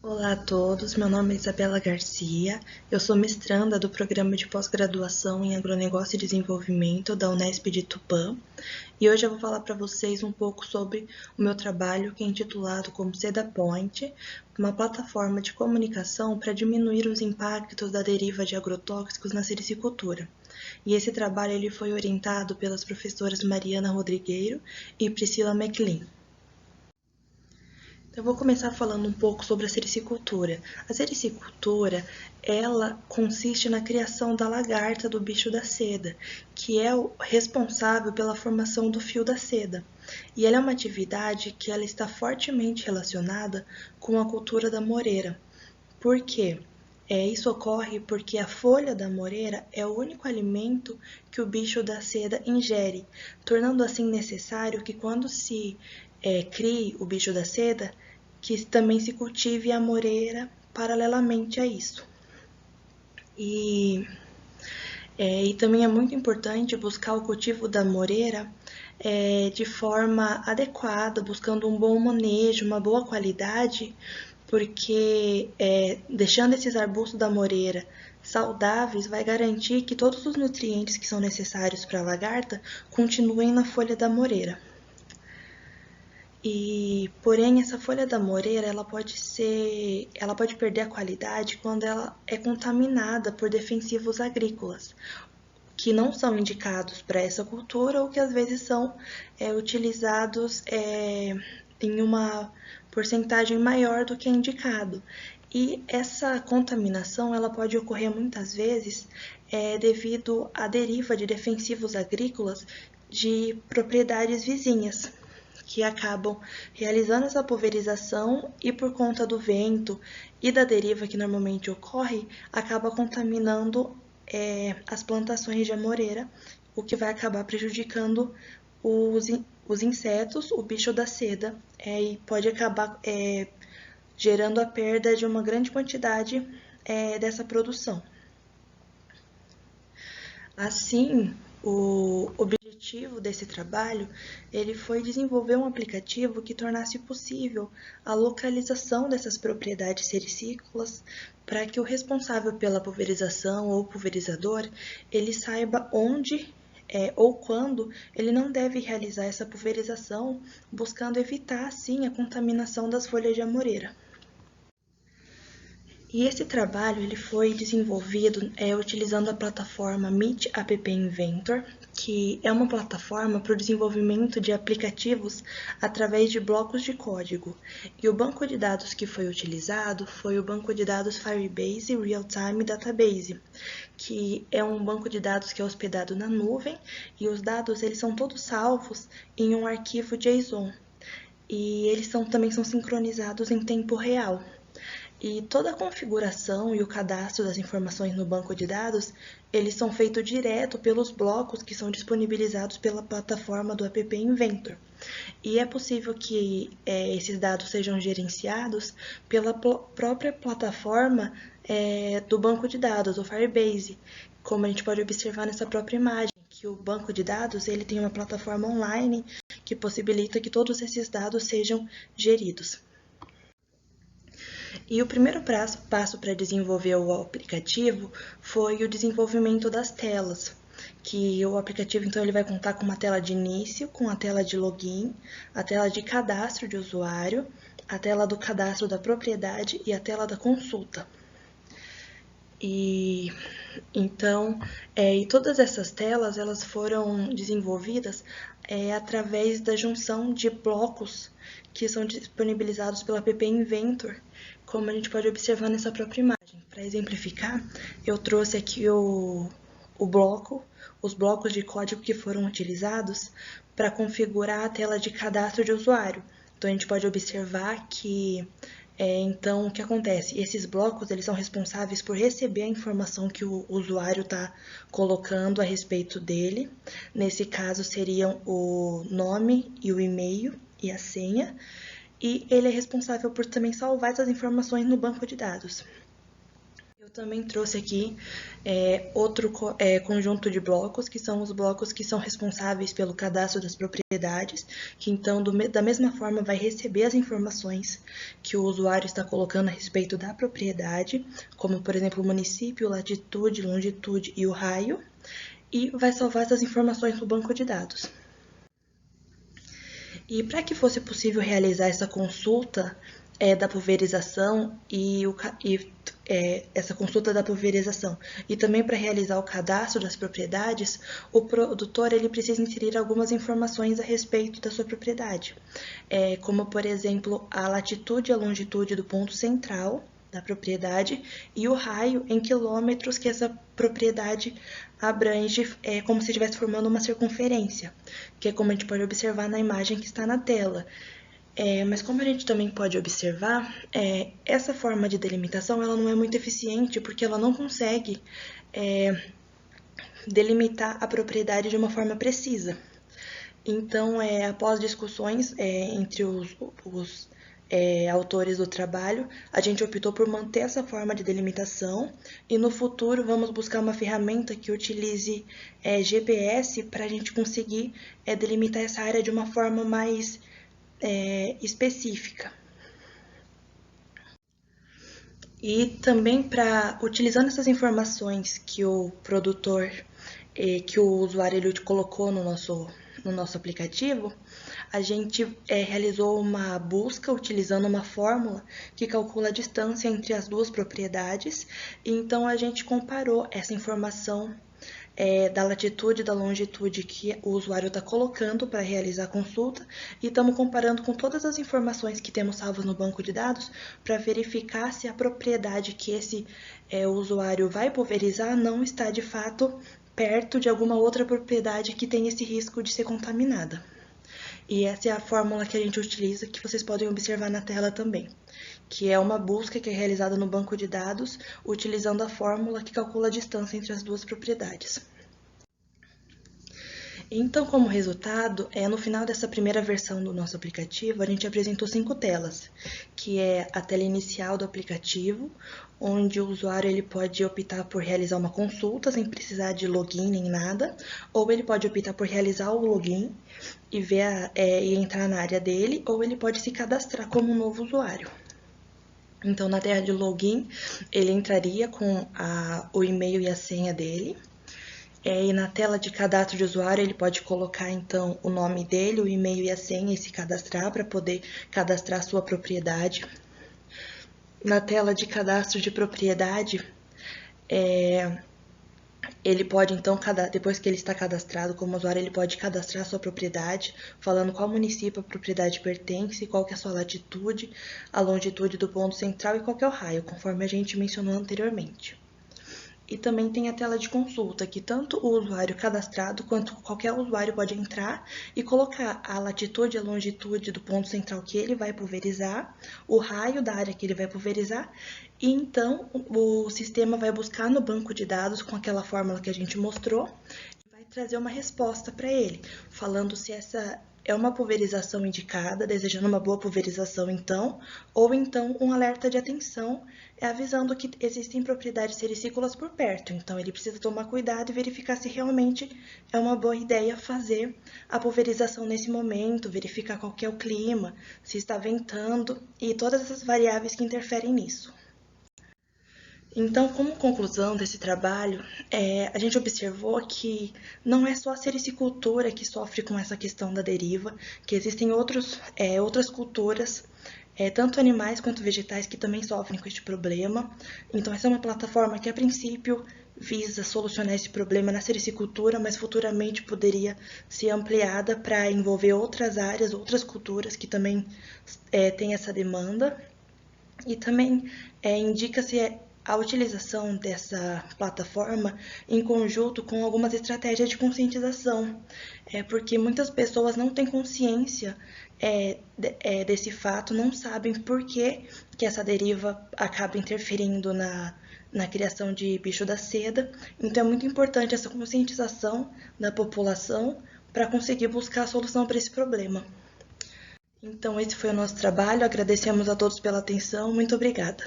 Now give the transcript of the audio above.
Olá a todos, meu nome é Isabela Garcia, eu sou mestranda do Programa de Pós-Graduação em Agronegócio e Desenvolvimento da Unesp de Tupã e hoje eu vou falar para vocês um pouco sobre o meu trabalho que é intitulado como SedaPoint, uma plataforma de comunicação para diminuir os impactos da deriva de agrotóxicos na sericicultura. E esse trabalho ele foi orientado pelas professoras Mariana Rodrigueiro e Priscila McLean. Eu vou começar falando um pouco sobre a sericicultura. A sericicultura, ela consiste na criação da lagarta do bicho da seda, que é o responsável pela formação do fio da seda. E ela é uma atividade que ela está fortemente relacionada com a cultura da moreira. Por quê? Isso ocorre porque a folha da moreira é o único alimento que o bicho da seda ingere, tornando assim necessário que quando se crie o bicho da seda, que também se cultive a moreira paralelamente a isso. E também é muito importante buscar o cultivo da moreira de forma adequada, buscando um bom manejo, uma boa qualidade, porque deixando esses arbustos da moreira saudáveis vai garantir que todos os nutrientes que são necessários para a lagarta continuem na folha da moreira. Porém, essa folha da moreira, ela pode perder a qualidade quando ela é contaminada por defensivos agrícolas, que não são indicados para essa cultura ou que às vezes são utilizados em uma porcentagem maior do que é indicado. E essa contaminação ela pode ocorrer muitas vezes devido à deriva de defensivos agrícolas de propriedades vizinhas, que acabam realizando essa pulverização e por conta do vento e da deriva que normalmente ocorre, acaba contaminando as plantações de amoreira, o que vai acabar prejudicando os insetos, o bicho da seda, e pode acabar gerando a perda de uma grande quantidade dessa produção. Assim, o objetivo desse trabalho ele foi desenvolver um aplicativo que tornasse possível a localização dessas propriedades sericícolas para que o responsável pela pulverização ou pulverizador ele saiba onde ou quando ele não deve realizar essa pulverização, buscando evitar assim a contaminação das folhas de amoreira. E esse trabalho ele foi desenvolvido utilizando a plataforma Meet App Inventor, que é uma plataforma para o desenvolvimento de aplicativos através de blocos de código. E o banco de dados que foi utilizado foi o banco de dados Firebase Real Time Database, que é um banco de dados que é hospedado na nuvem e os dados eles são todos salvos em um arquivo JSON. E eles também são sincronizados em tempo real. E toda a configuração e o cadastro das informações no banco de dados, eles são feitos direto pelos blocos que são disponibilizados pela plataforma do App Inventor. E é possível que esses dados sejam gerenciados pela própria plataforma do banco de dados, o Firebase, como a gente pode observar nessa própria imagem, que o banco de dados ele tem uma plataforma online que possibilita que todos esses dados sejam geridos. E o primeiro passo para desenvolver o aplicativo foi o desenvolvimento das telas, que o aplicativo então ele vai contar com uma tela de início, com a tela de login, a tela de cadastro de usuário, a tela do cadastro da propriedade e a tela da consulta. E todas essas telas elas foram desenvolvidas através da junção de blocos que são disponibilizados pela App Inventor, como a gente pode observar nessa própria imagem. Para exemplificar, eu trouxe aqui os blocos de código que foram utilizados para configurar a tela de cadastro de usuário. Então, a gente pode observar que então, o que acontece? Esses blocos eles são responsáveis por receber a informação que o usuário está colocando a respeito dele. Nesse caso, seriam o nome e o e-mail e a senha. E ele é responsável por também salvar essas informações no banco de dados. Eu também trouxe aqui outro conjunto de blocos, que são os blocos que são responsáveis pelo cadastro das propriedades, que então, da mesma forma, vai receber as informações que o usuário está colocando a respeito da propriedade, como, por exemplo, o município, latitude, longitude e o raio, e vai salvar essas informações no banco de dados. E para que fosse possível realizar essa consulta da pulverização essa consulta da pulverização e também para realizar o cadastro das propriedades, o produtor ele precisa inserir algumas informações a respeito da sua propriedade, como por exemplo a latitude e a longitude do ponto central da propriedade e o raio em quilômetros que essa propriedade abrange, como se estivesse formando uma circunferência, que é como a gente pode observar na imagem que está na tela. Mas como a gente também pode observar, essa forma de delimitação ela não é muito eficiente porque ela não consegue delimitar a propriedade de uma forma precisa. Então, após discussões entre os autores do trabalho, a gente optou por manter essa forma de delimitação e no futuro vamos buscar uma ferramenta que utilize GPS para a gente conseguir delimitar essa área de uma forma mais específica. E também utilizando essas informações que o produtor, que o usuário ele colocou no nosso aplicativo, a gente realizou uma busca utilizando uma fórmula que calcula a distância entre as duas propriedades, e então a gente comparou essa informação da latitude e da longitude que o usuário está colocando para realizar a consulta e estamos comparando com todas as informações que temos salvas no banco de dados para verificar se a propriedade que esse usuário vai pulverizar não está de fato perto de alguma outra propriedade que tem esse risco de ser contaminada. E essa é a fórmula que a gente utiliza, que vocês podem observar na tela também, que é uma busca que é realizada no banco de dados, utilizando a fórmula que calcula a distância entre as duas propriedades. Então, como resultado, no final dessa primeira versão do nosso aplicativo, a gente apresentou 5 telas, que é a tela inicial do aplicativo, onde o usuário ele pode optar por realizar uma consulta sem precisar de login nem nada, ou ele pode optar por realizar o login e entrar na área dele, ou ele pode se cadastrar como um novo usuário. Então, na tela de login, ele entraria com o e-mail e a senha dele. E na tela de cadastro de usuário, ele pode colocar, então, o nome dele, o e-mail e a senha e se cadastrar para poder cadastrar a sua propriedade. Na tela de cadastro de propriedade, ele pode, então, depois que ele está cadastrado como usuário, ele pode cadastrar a sua propriedade, falando qual município a propriedade pertence, qual que é a sua latitude, a longitude do ponto central e qual que é o raio, conforme a gente mencionou anteriormente. E também tem a tela de consulta, que tanto o usuário cadastrado quanto qualquer usuário pode entrar e colocar a latitude e a longitude do ponto central que ele vai pulverizar, o raio da área que ele vai pulverizar, e então o sistema vai buscar no banco de dados com aquela fórmula que a gente mostrou e vai trazer uma resposta para ele, falando se essa é uma pulverização indicada, desejando uma boa pulverização então, ou então um alerta de atenção, avisando que existem propriedades sericícolas por perto, então ele precisa tomar cuidado e verificar se realmente é uma boa ideia fazer a pulverização nesse momento, verificar qual que é o clima, se está ventando e todas essas variáveis que interferem nisso. Então, como conclusão desse trabalho, a gente observou que não é só a sericicultura que sofre com essa questão da deriva, que existem outras culturas, tanto animais quanto vegetais, que também sofrem com este problema. Então, essa é uma plataforma que, a princípio, visa solucionar esse problema na sericicultura, mas futuramente poderia ser ampliada para envolver outras áreas, outras culturas que também têm essa demanda. E também indica-se a utilização dessa plataforma em conjunto com algumas estratégias de conscientização, porque muitas pessoas não têm consciência desse fato, não sabem por que essa deriva acaba interferindo na criação de bicho da seda. Então é muito importante essa conscientização da população para conseguir buscar a solução para esse problema. Então esse foi o nosso trabalho, agradecemos a todos pela atenção, muito obrigada.